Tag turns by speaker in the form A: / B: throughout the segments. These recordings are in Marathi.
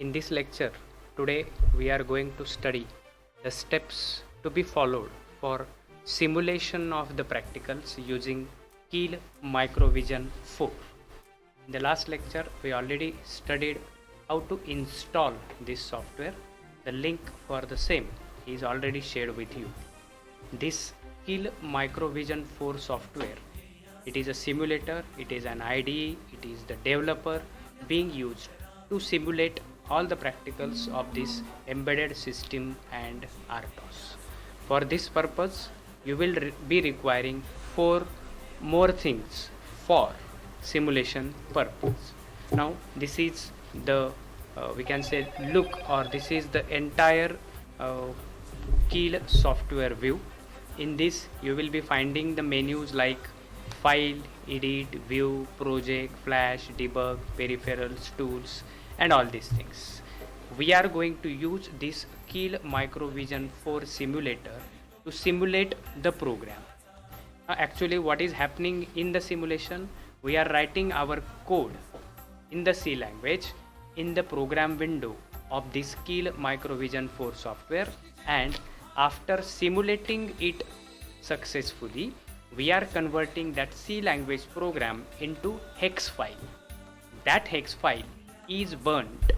A: In this lecture, today we are going to study the steps to be followed for simulation of the practicals using Keel Microvision 4. In the last lecture, we already studied how to install this software. The link for the same is already shared with you. This Keel Microvision 4 software, it is a simulator, it is an IDE, it is the developer being used to simulate all the practicals of this embedded system and RTOS. For this purpose, you will be requiring four more things for simulation purpose. Now, this is the we can say look, or this is the entire Keel software view. In this, you will be finding the menus like file, edit, view, project, flash, debug, peripherals, tools, and all these things. We are going to use this Keel Microvision 4 simulator to simulate the program. Actually, what is happening in the simulation? We are writing our code in the C language in the program window of this Keel Microvision 4 software, and after simulating it successfully, we are converting that C language program into hex file. That hex file is burnt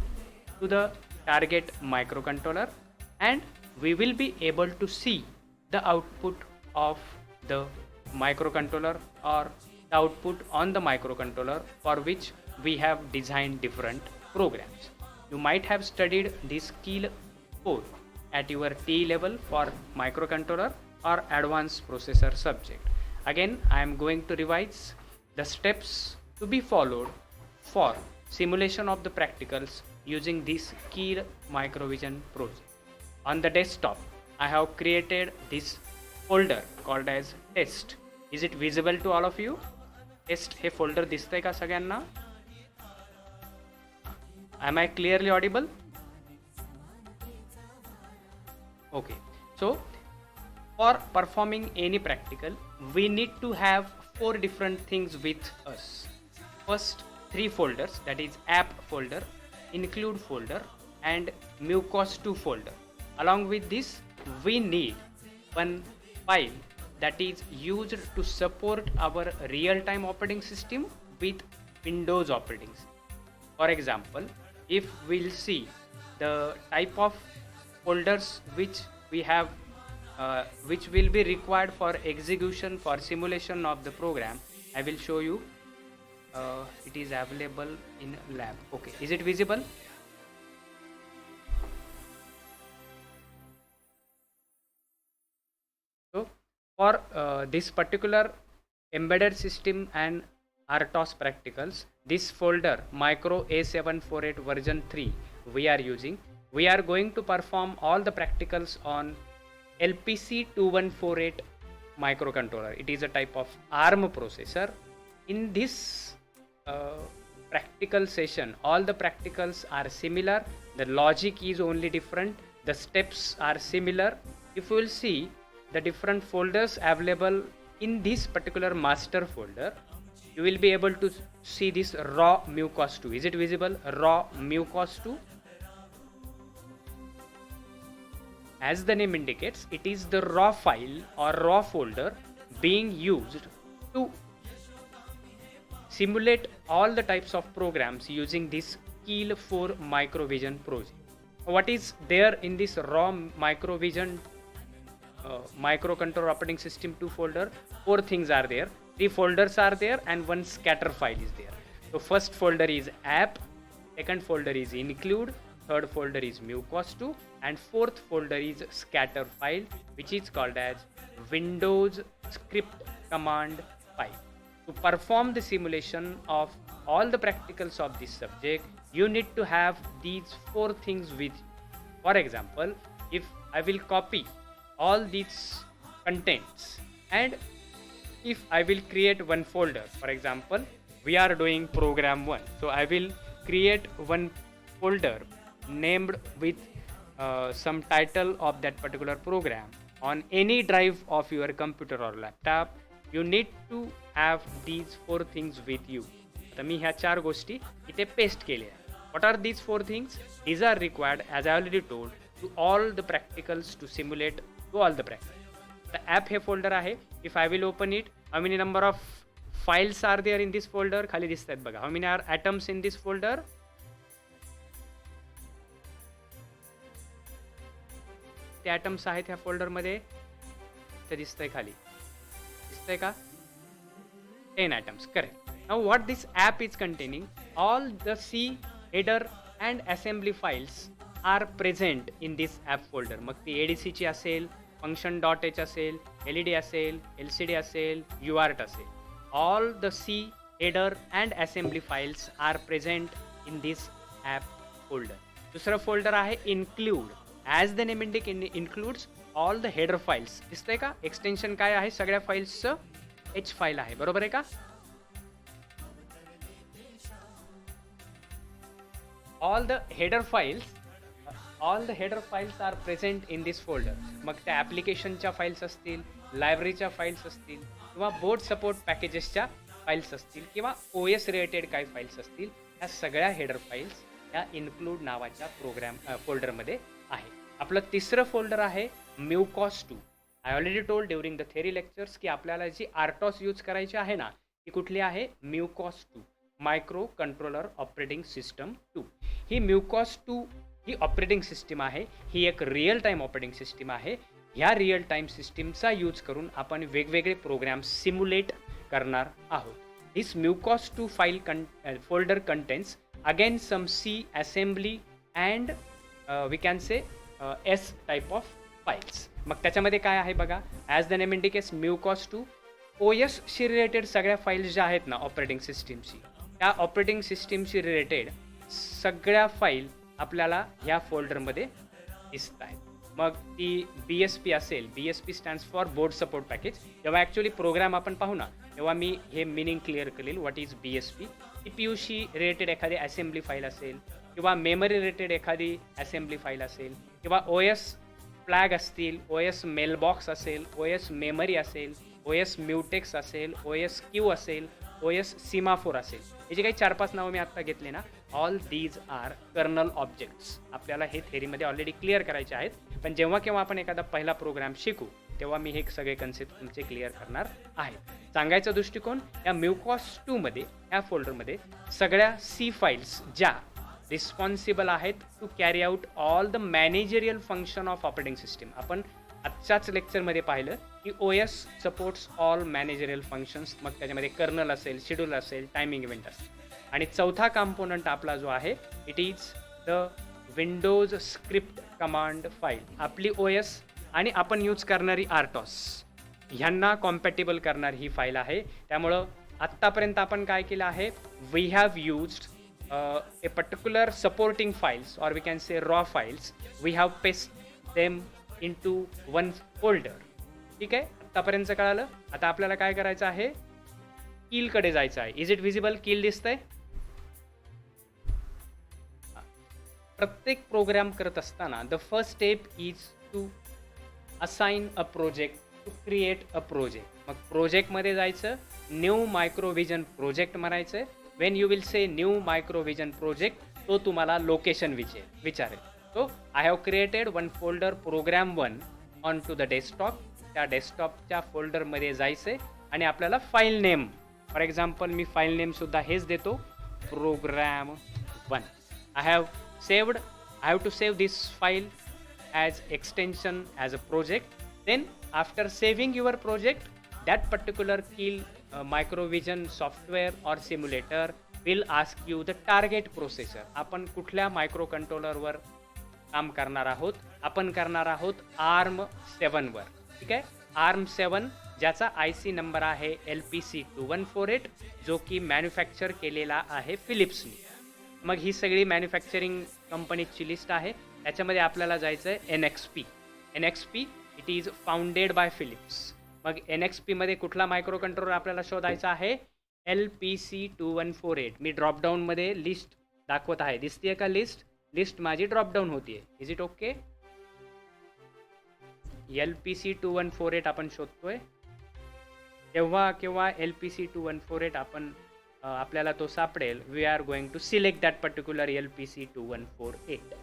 A: to the target microcontroller, and we will be able to see the output of the microcontroller, or the output on the microcontroller for which we have designed different programs. You might have studied this Keel 4 at your T level for microcontroller or advanced processor subject. Again, I am going to revise the steps to be followed for simulation of the practicals using this Keel Microvision project. On the desktop, I have created this folder called as test. Is it visible to all of you? Test हे folder दिसतंय का सगळ्यांना? Am I clearly audible? Okay. So, for performing any practical, we need to have four different things with us. First, three folders, that is app folder, include folder, and mucos2 folder. Along with this, we need one file that is used to support our real-time operating system with Windows operating system. For example, if we'll see the type of folders which we have which will be required for execution for simulation of the program, I will show you. It is available in lab. Okay, is it visible? So for this particular embedded system and RTOS practicals, this folder micro A748 version 3 we are using. We are going to perform all the practicals on LPC2148 microcontroller. It is a type of ARM processor. In this practical session, all the practicals are similar. The logic is only different. The steps are similar. If you will see the different folders available in this particular master folder, you will be able to see this raw mucos2. Is it visible? Raw mucos2. As the name indicates, it is the raw file or raw folder being used to simulate all the types of programs using this Keel 4 Microvision project. What is there in this raw Microvision microcontroller operating system 2 folder? Four things are there. Three folders are there and one scatter file is there. So first folder is app, second folder is include, third folder is mucos2, and fourth folder is scatter file, which is called as Windows script command file. To perform the simulation of all the practicals of this subject, you need to have these four things with you. For example, if I will copy all these contents, and if I will create one folder, for example, we are doing program 1. So I will create one folder named with some title of that particular program on any drive of your computer or laptop. You need to have these four things with you. आता मी ह्या चार गोष्टी इथे पेस्ट केल्या. What are these 4 things? These are required, as I already told, to all the practicals to simulate to all the practicals. The app हे folder आहे. If I will open it, how many number of files are there in this folder? खाली दिसतात बघा. How many are atoms in this folder? ते atoms आहेत ह्या folder मध्ये. ते दिसतंय खाली. दिसतंय का? 10 atoms, correct. Now what this app is containing, all the C, header and assembly files are present in this app folder. मग ती ADC ची असेल, function.h असेल, LED असेल, LCD असेल, UART असेल. All the C, header and assembly files are present in this app folder. दुसरं folder आहे include. As the name includes all the header files. दिसतंय का? एक्सटेन्शन काय आहे सगळ्या फाईल्सचं? H फाईल आहे, बरोबर आहे का? all the header files are present in this folder. मग त्या ॲप्लिकेशनच्या फाईल्स असतील, लायब्ररीच्या फाईल्स असतील किंवा बोर्ड सपोर्ट पॅकेजेसच्या फाईल्स असतील किंवा OS रिलेटेड काही फाईल्स असतील, ह्या सगळ्या हेडर फाईल्स ह्या इन्क्लूड नावाच्या प्रोग्राम फोल्डरमध्ये आहे. आपलं तिसरं फोल्डर आहे म्युकॉस2. I already told during the theory lectures की आपल्याला जी आर्टॉस यूज करायची आहे ना, ती कुठली आहे? म्युकॉस2, मायक्रो कंट्रोलर ऑपरेटिंग सिस्टम 2. ही म्युकॉस2 ही ऑपरेटिंग सिस्टीम आहे. ही एक रिअल टाईम ऑपरेटिंग सिस्टीम आहे. ह्या रिअल टाईम सिस्टीमचा यूज करून आपण वेगवेगळे प्रोग्राम सिम्युलेट करणार आहोत. दिस म्युकॉस2 file folder contains again some C assembly and we can say S type of files. मग त्याच्यामध्ये काय आहे बघा, ॲज द नेम इंडिकेट्स म्युकॉस2 OS शी रिलेटेड सगळ्या फाईल्स ज्या आहेत ना ऑपरेटिंग सिस्टीमची, त्या ऑपरेटिंग सिस्टीमशी रिलेटेड सगळ्या फाईल आपल्याला ह्या फोल्डरमध्ये दिसत आहेत. मग ती BSP असेल, BSP stands for board support package. जेव्हा ॲक्च्युली प्रोग्राम आपण पाहू ना, तेव्हा मी हे मिनिंग क्लिअर करेल व्हॉट इज BSP. CPUशी रिलेटेड एखादी असेंब्ली फाईल असेल किंवा मेमरी रिलेटेड एखादी असेंब्ली फाईल असेल किंवा OS फ्लॅग असतील, OS मेलबॉक्स असेल, OS मेमरी असेल, OS म्युटेक्स असेल, OS क्यू असेल, OS सीमाफोर असेल. हे जे काही 4-5 नावं मी आत्ता घेतले ना, all these are kernel objects. आपल्याला हे थेरीमध्ये ऑलरेडी क्लिअर करायचे आहेत, पण जेव्हा केव्हा आपण एखादा पहिला प्रोग्राम शिकू तेव्हा मी हे सगळे कन्सेप्ट तुमचे क्लिअर करणार आहे. सांगायचा दृष्टिकोन, या म्युकॉस2 मध्ये या फोल्डरमध्ये सगळ्या C फाईल्स ज्या रिस्पॉन्सिबल आहेत to carry out all the managerial function of operating system. आपण आजच्याच लेक्चरमध्ये पाहिलं की OS supports all managerial functions. मग त्याच्यामध्ये कर्नल असेल, शेड्यूल असेल, टायमिंग इव्हेंट असेल. आणि चौथा कॉम्पोनंट आपला जो आहे, it is the Windows script command file. आपली OS आणि आपण यूज करणारी आर्टॉस ह्यांना कॉम्पॅटिबल करणारी ही फाईल आहे. त्यामुळं आत्तापर्यंत आपण काय केलं आहे, we have used a particular supporting files or we can say raw files, we have pasted them into one folder. ठीक आहे, आतापर्यंत कळालं. आता आपल्याला काय करायचं आहे, कील कडे जायचं आहे. Is it visible? कील दिसतंय? प्रत्येक प्रोग्राम करत असताना the first step is to assign a project, to create a project. मग प्रोजेक्टमध्ये जायचं, न्यू मायक्रोव्हिजन प्रोजेक्ट म्हणायचं. When you will say new microvision project, तो तुम्हाला लोकेशन विचारेल. So I have created one folder program 1 on to the desktop. त्या डेस्कटॉपच्या फोल्डरमध्ये जायचं आणि आपल्याला फाईल नेम, फॉर एक्झाम्पल मी फाईल नेमसुद्धा हेच देतो, programme 1. I have to save this file as extension as a project. Then after saving your project, that particular Keil microvision software or simulator will ask you the target processor. आपण कुठल्या मायक्रो कंट्रोलरवर काम करणार आहोत? आपण करणार आहोत ARM7 वर. ठीक आहे, ARM7 ज्याचा IC नंबर आहे LPC2148, जो की मॅन्युफॅक्चर केलेला आहे फिलिप्सनी. मग ही सगळी मॅन्युफॅक्चरिंग कंपनीची लिस्ट आहे. त्याच्यामध्ये आपल्याला जायचं आहे NXP. It is founded by Philips. मग NXP मध्ये कुठला मायक्रो कंट्रोलर आपल्याला शोधायचा आहे? LPC2148. मी ड्रॉपडाऊनमध्ये लिस्ट दाखवत आहे, दिसतीये का लिस्ट माझी ड्रॉपडाऊन होतीये. Is it okay? LPC2148 आपण शोधतोय. केव्हा LPC2148 आपण आपल्याला तो सापडेल. We are going to select that particular LPC2148.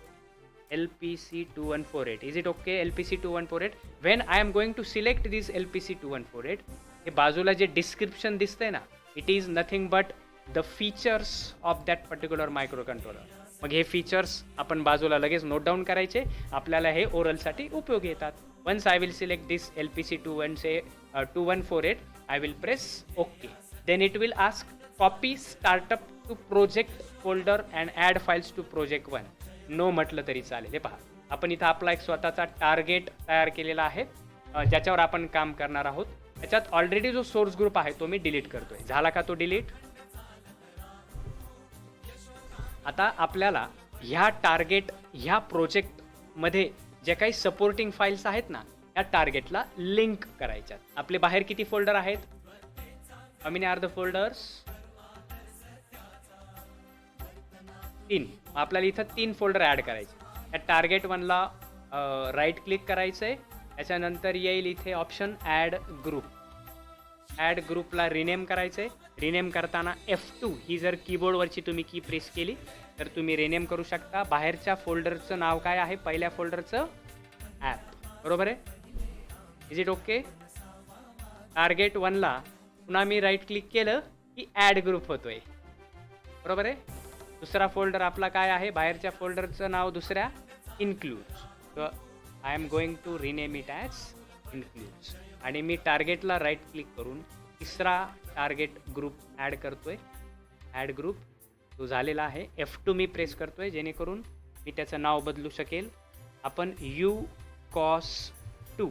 A: LPC2148. Is it okay? LPC2148. When I am going to select this LPC2148, हे बाजूला जे डिस्क्रिप्शन दिसतंय ना, it is nothing but the features of that particular micro controller. मग हे फीचर्स आपण बाजूला लगेच नोट डाऊन करायचे, आपल्याला हे ओरलसाठी उपयोगी येतात. Once I will select this LPC2148, I will press okay. Then it will ask copy startup to project folder and add files to project 1. No म्हटलं तरी चालेल. हे पहा, आपण इथं आपला एक स्वतःचा टार्गेट तयार केलेला आहे, ज्याच्यावर आपण काम करणार आहोत. त्याच्यात ऑलरेडी जो सोर्स ग्रुप आहे तो मी डिलीट करतोय. झाला का तो डिलीट? आता आपल्याला ह्या टार्गेट ह्या प्रोजेक्टमध्ये जे काही सपोर्टिंग फाईल्स आहेत ना, या टार्गेटला लिंक करायच्यात. आपले बाहेर किती फोल्डर आहेत? How many are the folders? 3. आपल्याला इथं 3 फोल्डर ॲड करायचे. या टार्गेट 1ला राईट क्लिक करायचं आहे. त्याच्यानंतर येईल इथे ऑप्शन ॲड ग्रुप. ॲड ग्रुपला रिनेम करायचं आहे. रिनेम करताना F2 ही जर कीबोर्डवरची तुम्ही की प्रेस केली तर तुम्ही रिनेम करू शकता. बाहेरच्या फोल्डरचं नाव काय आहे? पहिल्या फोल्डरचं ॲप. बरोबर आहे? Is it okay? टार्गेट 1ला पुन्हा मी राईट क्लिक केलं की ॲड ग्रुप होतोय. बरोबर आहे? दुसरा फोल्डर आपला काय आहे? बाहेरच्या फोल्डरचं नाव दुसऱ्या इन्क्लूड्स. तर I am going to rename it as includes. आणि मी टार्गेटला राईट क्लिक करून तिसरा टार्गेट ग्रुप ॲड करतोय. ॲड ग्रुप तो झालेला आहे. F2 मी प्रेस करतोय जेणेकरून मी त्याचं नाव बदलू शकेल. आपण UCOS2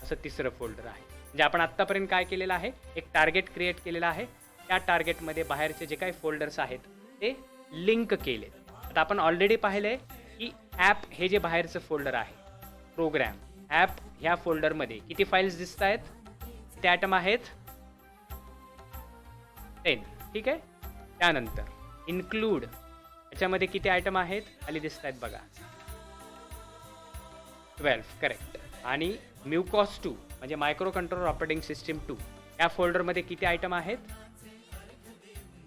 A: असं तिसरं फोल्डर आहे. म्हणजे आपण आत्तापर्यंत काय केलेलं आहे? एक टार्गेट क्रिएट केलेलं आहे. त्या टार्गेटमध्ये बाहेरचे जे काही फोल्डर्स आहेत ते लिंक केले. आता आपण ऑलरेडी पाहिलं आहे की ॲप हे जे बाहेरचं फोल्डर आहे, प्रोग्रॅम ॲप ह्या फोल्डरमध्ये किती फाईल्स दिसत आहेत? किती आयटम आहेत? 10. ठीक आहे. त्यानंतर इन्क्लूड याच्यामध्ये किती आयटम आहेत? खाली दिसत आहेत बघा, 12. करेक्ट. आणि MuCOS2 म्हणजे मायक्रो कंट्रोलर ऑपरेटिंग सिस्टीम 2 या फोल्डरमध्ये किती आयटम आहेत?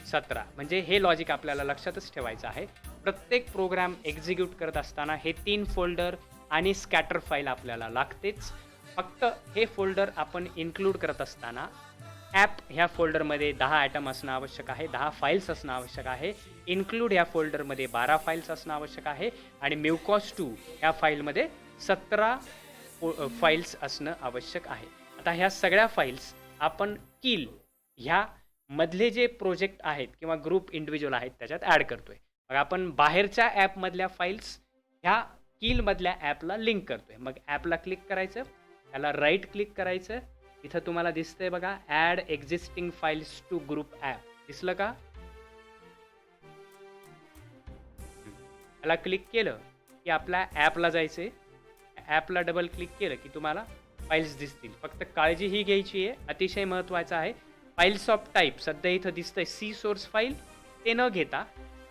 A: 17. म्हणजे हे लॉजिक आपल्याला लक्षातच ठेवायचं आहे. प्रत्येक प्रोग्राम एक्झिक्यूट करत असताना हे 3 फोल्डर आणि स्कॅटर फाईल आपल्याला लागतेच. फक्त हे फोल्डर आपण इन्क्लूड करत असताना ॲप ह्या फोल्डरमध्ये 10 आयटम असणं आवश्यक आहे, 10 फाईल्स असणं आवश्यक आहे. इन्क्लूड ह्या फोल्डरमध्ये 12 फाईल्स असणं आवश्यक आहे. आणि MuCOS2 ह्या फाईलमध्ये 17 फाईल्स असणं आवश्यक आहे. आता ह्या सगळ्या फाईल्स आपण किल ह्या मधले जे प्रोजेक्ट आहेत किंवा ग्रुप इंडिव्हिज्युअल आहेत त्याच्यात ॲड करतोय. मग आपण बाहेरच्या ॲपमधल्या फाईल्स ह्या किलमधल्या ॲपला लिंक करतोय. मग ॲपला क्लिक करायचं, त्याला राईट क्लिक करायचं. इथं तुम्हाला दिसतंय बघा, add existing files to group app. दिसलं का? त्याला क्लिक केलं की आपल्या ॲपला जायचं आहे. ॲपला डबल क्लिक केलं की तुम्हाला फाईल्स दिसतील. फक्त काळजी ही घ्यायची आहे, अतिशय महत्त्वाचं आहे. फाईल्स ऑफ टाईप सध्या इथं दिसतंय C सोर्स फाईल, ते न घेता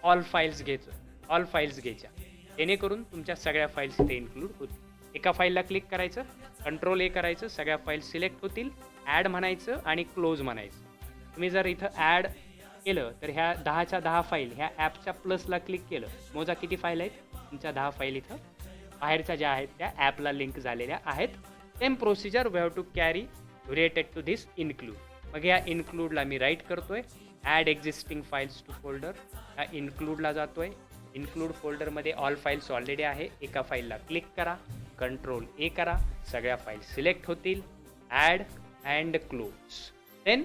A: ऑल फाईल्स घ्यायच्या, जेणेकरून तुमच्या सगळ्या फाईल्स ते इन्क्लूड होतील. एका फाईलला क्लिक करायचं, कंट्रोल A करायचं, सगळ्या फाईल्स सिलेक्ट होतील. ॲड म्हणायचं आणि क्लोज म्हणायचं. तुम्ही जर इथं ॲड केलं तर ह्या 10च्या 10 फाईल ह्या ॲपच्या प्लसला क्लिक केलं, मोजा किती फाईल आहेत? तुमच्या 10 फाईल इथं बाहेरच्या ज्या आहेत त्या ॲपला लिंक झालेल्या आहेत. Same procedure we have to carry related to this include. मग या इन्क्लूडला मी राईट करतोय. Add existing files to folder, या इन्क्लूडला जातोय. इन्क्लूड फोल्डरमध्ये ऑल फाईल्स ऑलरेडी आहे. एका फाईलला क्लिक करा, कंट्रोल A करा, सगळ्या फाईल सिलेक्ट होतील. Add and close. Then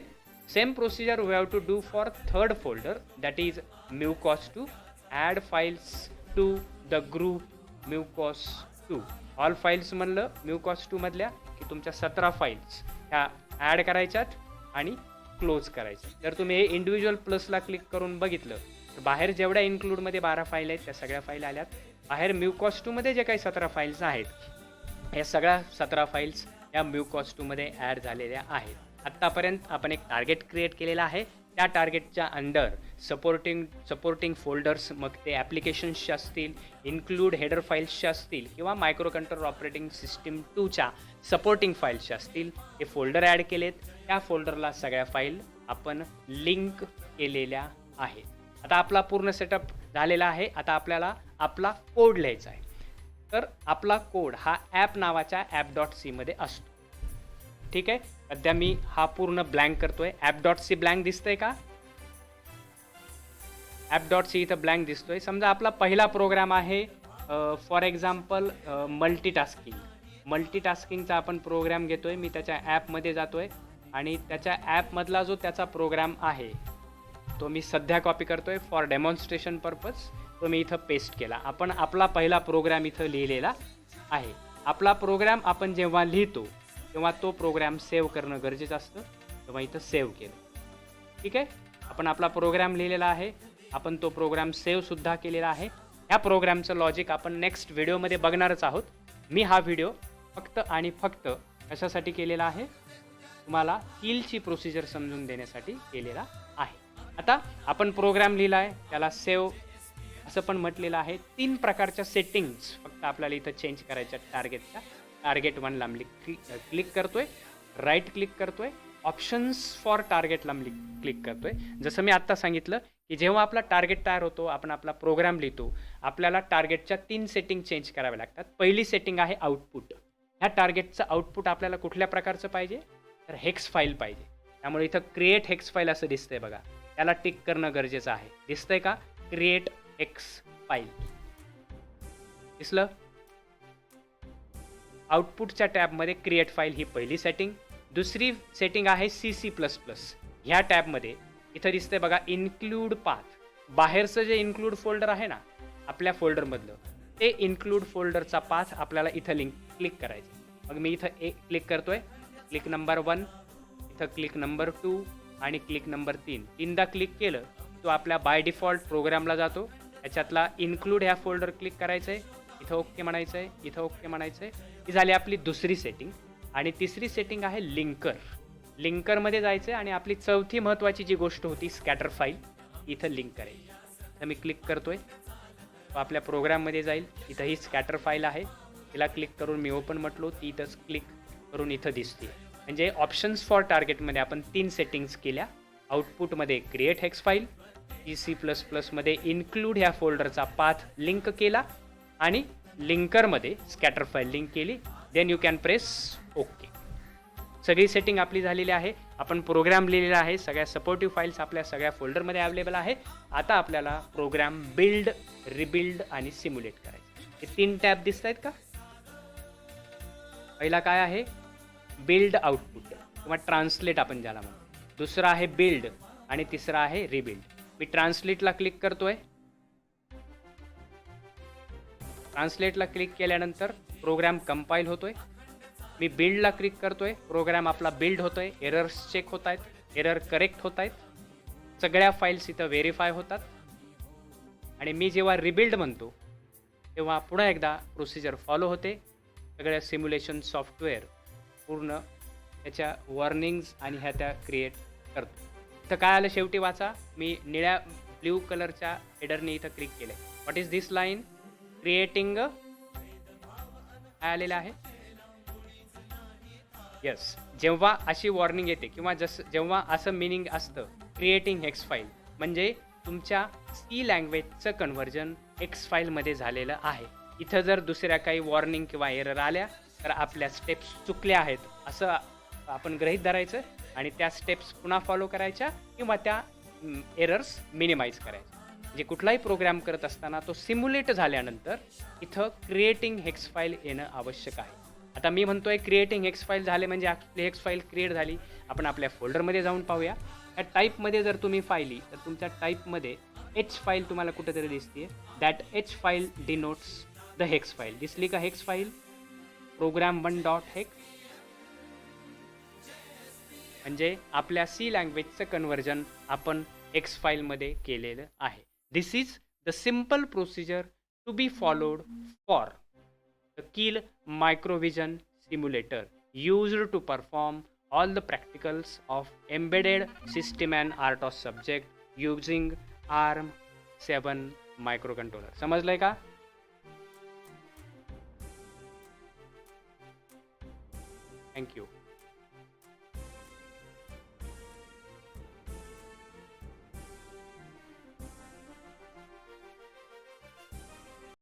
A: same procedure we have to do for third folder, that is MuCOS2. Add files to the group MuCOS2. All files म्हणलं MuCOS2 मधल्या की तुमच्या 17 फाईल्स ह्या ॲड करायच्यात आणि क्लोज करायचं. जर तुम्ही हे इंडिव्हिज्युअल प्लसला क्लिक करून बघितलं तर बाहेर जेवढ्या इन्क्लूडमध्ये 12 फाईल आहेत त्या सगळ्या फाईल आल्यात. बाहेर MuCOS2 मध्ये जे काही 17 फाईल्स आहेत या सगळ्या 17 फाईल्स या MuCOS2 मध्ये ॲड झालेल्या आहेत. आत्तापर्यंत आपण एक टार्गेट क्रिएट केलेला आहे. त्या टार्गेटच्या अंडर सपोर्टिंग फोल्डर्स, मग ते ॲप्लिकेशन्सचे असतील, इन्क्लूड हेडर फाईल्सचे असतील किंवा मायक्रो कंट्रोलर ऑपरेटिंग सिस्टीम 2च्या सपोर्टिंग फाईल्सचे असतील, हे फोल्डर ॲड केलेत. त्या फोल्डरला सगळ्या फाईल आपण लिंक केलेल्या आहेत. आता आपला पूर्ण सेटअप झालेला आहे. आता आपल्याला आपला कोड लिहायचा आहे. तर आपला कोड हा ॲप नावाच्या app.c मध्ये असतो. ठीक आहे. सध्या मी हा पूर्ण ब्लँक करतोय. app.c ब्लँक दिसतंय का? app.c इथं ब्लँक दिसतोय. समजा आपला पहिला प्रोग्राम आहे फॉर एक्झाम्पल मल्टीटास्किंगचा आपण प्रोग्राम घेतोय. मी त्याच्या ॲपमध्ये जातोय आणि त्याच्या ॲपमधला जो त्याचा प्रोग्राम आहे तो मी सध्या कॉपी करतोय फॉर डेमॉन्स्ट्रेशन पर्पज. तो मी इथं पेस्ट केला. आपण आपला पहिला प्रोग्राम इथं लिहिलेला आहे. आपला प्रोग्राम आपण जेव्हा लिहितो तेव्हा तो प्रोग्राम सेव्ह करणं गरजेचं असतं. तेव्हा इथं सेव्ह केलं. ठीक आहे. आपण आपला प्रोग्राम लिहिलेला आहे. आपण तो प्रोग्राम सेव्हसुद्धा केलेला आहे. ह्या प्रोग्रामचं लॉजिक आपण नेक्स्ट व्हिडिओमध्ये बघणारच आहोत. मी हा व्हिडिओ फक्त आणि फक्त कशासाठी केलेला आहे? तुम्हाला कीलची प्रोसिजर समजून देण्यासाठी केलेला आहे. आता आपण प्रोग्राम लिहिला आहे, त्याला सेव्ह असं पण म्हटलेलं आहे. 3 प्रकारच्या सेटिंग्स फक्त आपल्याला इथं चेंज करायच्या टार्गेटच्या. टार्गेट 1ला मी क्लिक करतोय, राईट क्लिक करतोय, ऑप्शन्स फॉर टार्गेटला मी क्लिक करतोय. जसं मी आत्ता सांगितलं की जेव्हा आपला टार्गेट तयार होतो, आपण आपला प्रोग्राम लिहितो, आपल्याला टार्गेटच्या 3 सेटिंग चेंज कराव्या लागतात. पहिली सेटिंग आहे आउटपुट. ह्या टार्गेटचं आउटपुट आपल्याला कुठल्या प्रकारचं पाहिजे? तर हेक्स फाईल पाहिजे. त्यामुळे इथं क्रिएट हेक्स फाईल असं दिसतंय बघा. त्याला टिक करणं गरजेचं आहे. दिसतंय का? क्रिएट हेक्स फाईल दिसलं? आउटपुटच्या टॅबमध्ये क्रिएट फाईल ही पहिली सेटिंग. दुसरी सेटिंग आहे CC++. ह्या टॅबमध्ये इथं दिसतंय बघा इन्क्लूड पाथ. बाहेरचं जे इन्क्लूड फोल्डर आहे ना आपल्या फोल्डरमधलं, ते इन्क्लूड फोल्डरचा पाथ आपल्याला इथं क्लिक करायचं. मग मी इथं क्लिक करतोय. क्लिक नंबर 1, इथं क्लिक नंबर 2 आणि क्लिक नंबर 3. 3दा क्लिक केलं तो आपल्या बाय डिफॉल्ट प्रोग्रामला जातो. त्याच्यातला इन्क्लूड ह्या फोल्डर क्लिक करायचं आहे. इथं ओके म्हणायचं आहे, इथं ओके म्हणायचं आहे. ही झाली आपली दुसरी सेटिंग. आणि तिसरी सेटिंग आहे लिंकर. लिंकरमध्ये जायचं आहे आणि आपली चौथी महत्त्वाची जी गोष्ट होती स्कॅटर फाईल इथं लिंक करायची. तर मी क्लिक करतोय, तो आपल्या प्रोग्राममध्ये जाईल. इथं ही स्कॅटर फाईल आहे. तिला क्लिक करून मी ओपन म्हटलो, ती इथंच क्लिक करून इथं दिसते. म्हणजे ऑप्शन्स फॉर टार्गेटमध्ये आपण 3 सेटिंग्स केल्या. आउटपुटमध्ये क्रिएट हेक्स फाईल, CC++मध्ये इन्क्लूड ह्या फोल्डरचा पाथ लिंक केला आणि लिंकरमध्ये स्कॅटर फाईल लिंक केली. Then you can press okay. सगळी सेटिंग आपली झालेली आहे. आपण प्रोग्राम लिहिलेला आहे. सगळ्या सपोर्टिव्ह फाईल्स आपल्या सगळ्या फोल्डरमध्ये अवेलेबल आहे. आता आपल्याला प्रोग्राम बिल्ड, रिबिल्ड आणि सिम्युलेट करायचं. हे 3 टॅब दिसत आहेत का? पहिला काय आहे? बिल्ड आउटपुट किंवा ट्रान्सलेट आपण ज्याला म्हणतो. दुसरा आहे बिल्ड आणि तिसरा आहे रिबिल्ड. मी ट्रान्सलेटला क्लिक करतोय. ट्रान्सलेटला क्लिक केल्यानंतर प्रोग्राम कंपाईल होतोय. मी बिल्डला क्लिक करतोय. प्रोग्राम आपला बिल्ड होतोय. एरर्स चेक होत आहेत, एरर करेक्ट होत आहेत. सगळ्या फाईल्स इथं व्हेरीफाय होतात. आणि मी जेव्हा रिबिल्ड म्हणतो तेव्हा पुन्हा एकदा प्रोसिजर फॉलो होते. सगळ्या सिम्युलेशन सॉफ्टवेअर पूर्ण त्याच्या वॉर्निंग्स आणि ह्या त्या क्रिएट करतो. इथं काय आलं शेवटी वाचा. मी निळ्या ब्ल्यू कलरच्या हेडरने इथं क्लिक केलं. What is this line? Creating काय आलेलं आहे? येस. जेव्हा अशी वॉर्निंग येते किंवा जेव्हा असं मिनिंग असतं क्रिएटिंग हेक्स फाईल, म्हणजे तुमच्या C लँग्वेजचं कन्व्हर्जन हेक्स फाईलमध्ये झालेलं आहे. इथं जर दुसऱ्या काही वॉर्निंग किंवा एरर आल्या तर आपल्या स्टेप्स चुकल्या आहेत असं आपण गृहीत धरायचं आणि त्या स्टेप्स पुन्हा फॉलो करायच्या किंवा त्या एरर्स मिनिमाइज करायच्या. म्हणजे कुठलाही प्रोग्राम करत असताना तो सिम्युलेट झाल्यानंतर इथं क्रिएटिंग हेक्स फाईल येणं आवश्यक आहे. आता मी म्हणतोय क्रिएटिंग हेक्स फाईल झाले म्हणजे आपली हेक्स फाईल क्रिएट झाली. आपण आपल्या फोल्डरमध्ये जाऊन पाहूया. त्या टाईपमध्ये जर तुम्ही पाहिली तर तुमच्या टाईपमध्ये H फाईल तुम्हाला कुठेतरी दिसते. That H file denotes the hex file. दिसली का हेक्स फाईल? program1.hex म्हणजे आपल्या C लँग्वेजचं कन्व्हर्जन आपण हेक्स फाईलमध्ये केलेलं आहे. This is the simple procedure to be followed for the Keil microvision simulator used to perform all the practicals of embedded system and art of subject using ARM7 microcontroller. समजलंय का? Thank you.